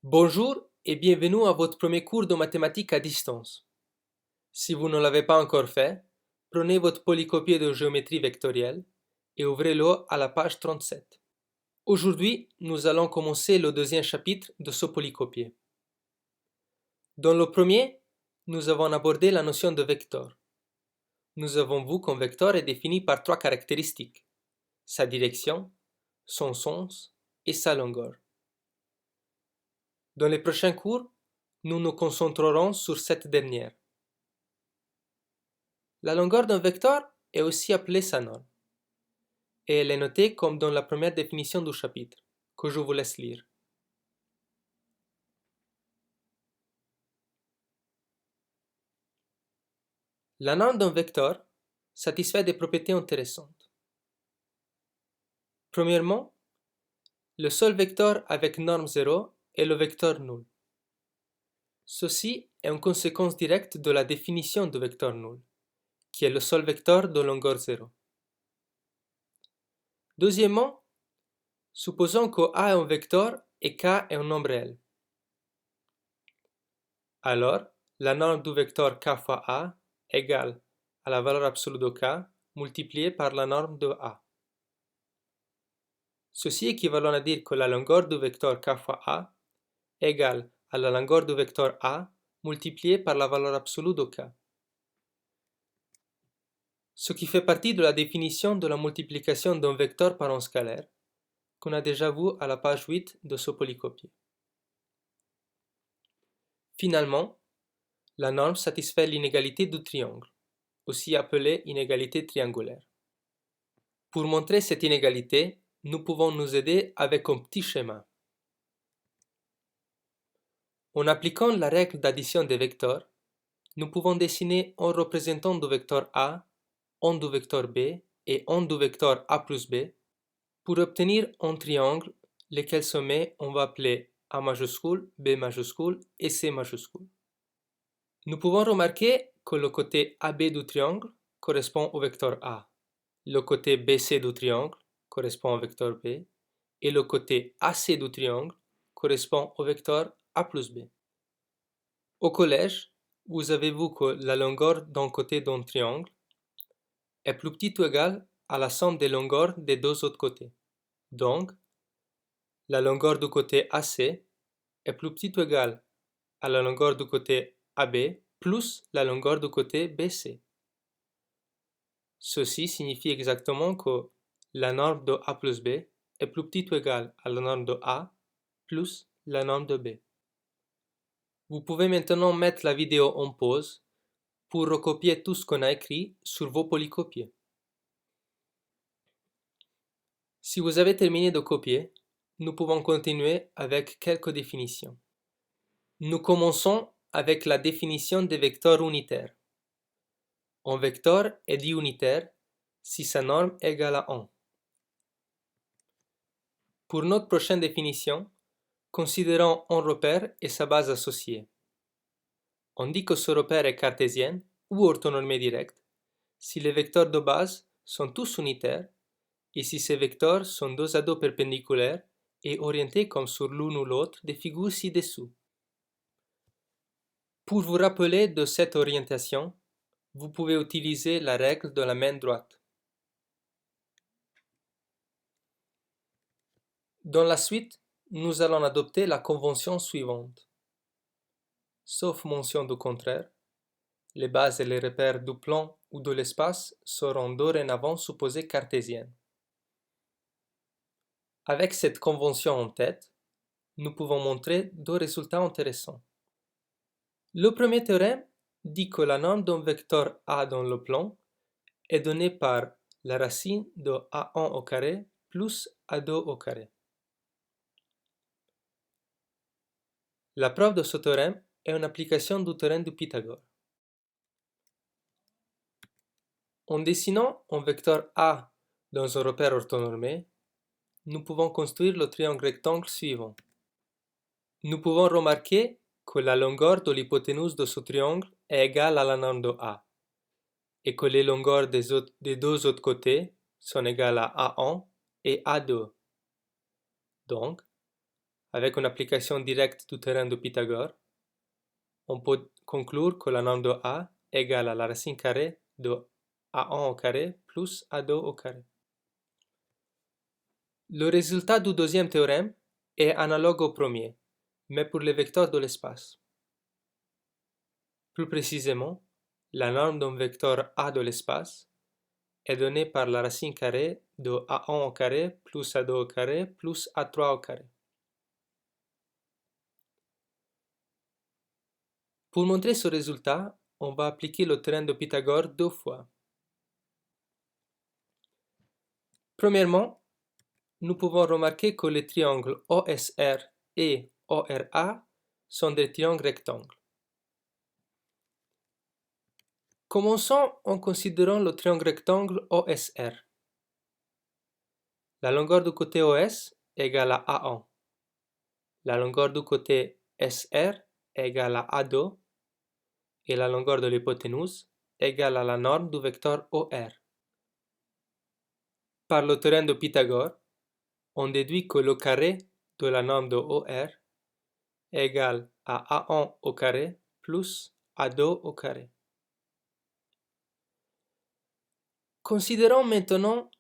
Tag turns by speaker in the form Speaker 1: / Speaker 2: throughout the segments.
Speaker 1: Bonjour et bienvenue à votre premier cours de mathématiques à distance. Si vous ne l'avez pas encore fait, prenez votre polycopier de géométrie vectorielle et ouvrez-le à la page 37. Aujourd'hui, nous allons commencer le deuxième chapitre de ce polycopier. Dans le premier, nous avons abordé la notion de vecteur. Nous avons vu qu'un vecteur est défini par trois caractéristiques: sa direction, son sens et sa longueur. Dans les prochains cours, nous nous concentrerons sur cette dernière. La longueur d'un vecteur est aussi appelée sa norme, et elle est notée comme dans la première définition du chapitre, que je vous laisse lire. La norme d'un vecteur satisfait des propriétés intéressantes. Premièrement, le seul vecteur avec norme 0 est le vecteur nul. Ceci est une conséquence directe de la définition du vecteur nul, qui est le seul vecteur de longueur 0. Deuxièmement, supposons que A est un vecteur et K est un nombre réel. Alors, la norme du vecteur K fois A égale à la valeur absolue de K multipliée par la norme de A. Ceci équivalent à dire que la longueur du vecteur K fois A égale à la longueur du vecteur A multipliée par la valeur absolue de K. Ce qui fait partie de la définition de la multiplication d'un vecteur par un scalaire, qu'on a déjà vu à la page 8 de ce polycopier. Finalement, la norme satisfait l'inégalité du triangle, aussi appelée inégalité triangulaire. Pour montrer cette inégalité, nous pouvons nous aider avec un petit schéma. En appliquant la règle d'addition des vecteurs, nous pouvons dessiner un représentant du vecteur A, un du vecteur B et un du vecteur A plus B pour obtenir un triangle, lequel sommet on va appeler A majuscule, B majuscule et C majuscule. Nous pouvons remarquer que le côté AB du triangle correspond au vecteur A, le côté BC du triangle correspond au vecteur B, et le côté AC du triangle correspond au vecteur A plus B. Au collège, vous avez vu que la longueur d'un côté d'un triangle est plus petite ou égale à la somme des longueurs des deux autres côtés. Donc, la longueur du côté AC est plus petite ou égale à la longueur du côté AB plus la longueur du côté BC. Ceci signifie exactement que la norme de A plus B est plus petite ou égale à la norme de A plus la norme de B. Vous pouvez maintenant mettre la vidéo en pause pour recopier tout ce qu'on a écrit sur vos polycopiers. Si vous avez terminé de copier, nous pouvons continuer avec quelques définitions. Nous commençons avec la définition des vecteurs unitaires. Un vecteur est dit unitaire si sa norme est égale à 1. Pour notre prochaine définition, considérons un repère et sa base associée. On dit que ce repère est cartésien ou orthonormé direct si les vecteurs de base sont tous unitaires et si ces vecteurs sont dos à dos perpendiculaires et orientés comme sur l'une ou l'autre des figures ci-dessous. Pour vous rappeler de cette orientation, vous pouvez utiliser la règle de la main droite. Dans la suite, nous allons adopter la convention suivante. Sauf mention du contraire, les bases et les repères du plan ou de l'espace seront dorénavant supposés cartésiennes. Avec cette convention en tête, nous pouvons montrer deux résultats intéressants. Le premier théorème dit que la norme d'un vecteur A dans le plan est donnée par la racine de A1 au carré plus A2 au carré. La preuve de ce théorème est une application du théorème de Pythagore. En dessinant un vecteur A dans un repère orthonormé, nous pouvons construire le triangle rectangle suivant. Nous pouvons remarquer que la longueur de l'hypoténuse de ce triangle est égale à la norme de A et que les longueurs des deux autres côtés sont égales à A1 et A2. Donc, avec une application directe du théorème de Pythagore, on peut conclure que la norme de A égale à la racine carrée de A1 au carré plus A2 au carré. Le résultat du deuxième théorème est analogue au premier, mais pour les vecteurs de l'espace. Plus précisément, la norme d'un vecteur A de l'espace est donnée par la racine carrée de A1 au carré plus A2 au carré plus A3 au carré. Pour montrer ce résultat, on va appliquer le théorème de Pythagore deux fois. Premièrement, nous pouvons remarquer que les triangles OSR et ORA sont des triangles rectangles. Commençons en considérant le triangle rectangle OSR. La longueur du côté OS est égale à A1. La longueur du côté SR est égale à A2 et la longueur de l'hypoténuse est égale à la norme du vecteur OR. Par le théorème de Pythagore, on déduit que le carré de la norme de OR est égal à A1 au carré plus A2 au carré. Considérons maintenant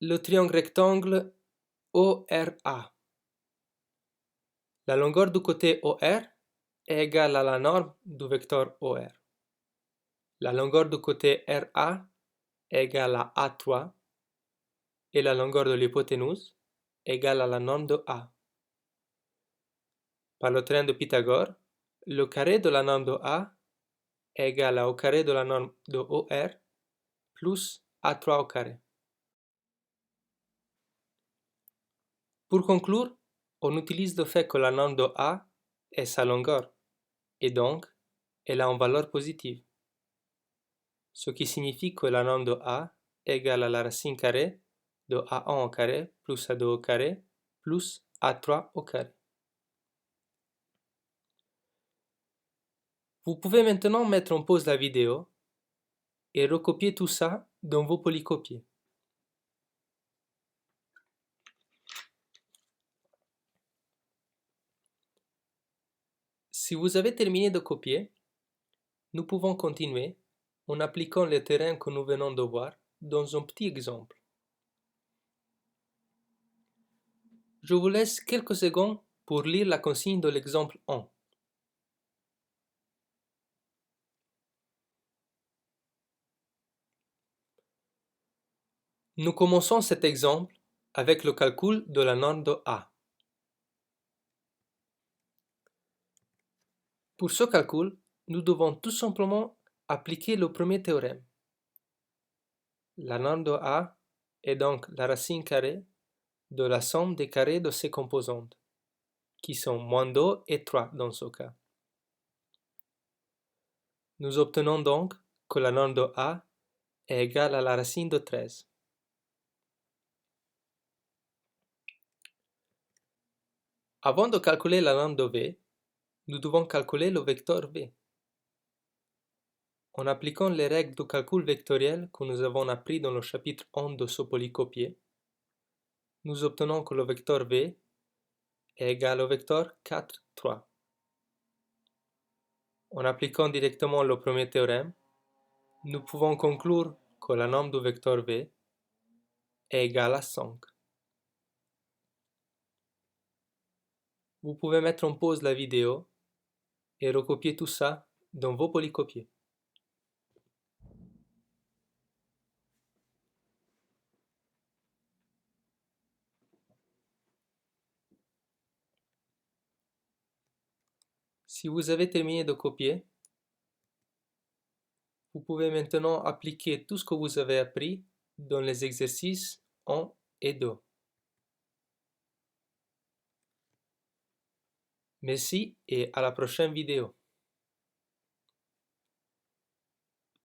Speaker 1: le triangle rectangle ORA. La longueur du côté OR est égale à la norme du vecteur OR. La longueur du côté RA est égale à A3 et la longueur de l'hypoténuse est égale à la norme de A. Par le théorème de Pythagore, le carré de la norme de A est égal au carré de la norme de OR plus A3 au carré. Pour conclure, on utilise le fait que la norme de A est sa longueur, et donc elle a une valeur positive, ce qui signifie que la norme de A est égale à la racine carrée de A1 au carré plus A2 au carré plus A3 au carré. Vous pouvez maintenant mettre en pause la vidéo et recopier tout ça dans vos polycopiés. Si vous avez terminé de copier, nous pouvons continuer en appliquant les théorèmes que nous venons de voir dans un petit exemple. Je vous laisse quelques secondes pour lire la consigne de l'exemple 1. Nous commençons cet exemple avec le calcul de la norme de A. Pour ce calcul, nous devons tout simplement appliquer le premier théorème. La norme de A est donc la racine carrée de la somme des carrés de ses composantes, qui sont moins 2 et 3 dans ce cas. Nous obtenons donc que la norme de A est égale à la racine de 13. Avant de calculer la norme de V, nous devons calculer le vecteur V. En appliquant les règles de calcul vectoriel que nous avons appris dans le chapitre 1 de ce polycopier, nous obtenons que le vecteur V est égal au vecteur 4, 3. En appliquant directement le premier théorème, nous pouvons conclure que la norme du vecteur V est égale à 5. Vous pouvez mettre en pause la vidéo et recopier tout ça dans vos polycopiers. Si vous avez terminé de copier, vous pouvez maintenant appliquer tout ce que vous avez appris dans les exercices 1 et 2. Merci et à la prochaine vidéo.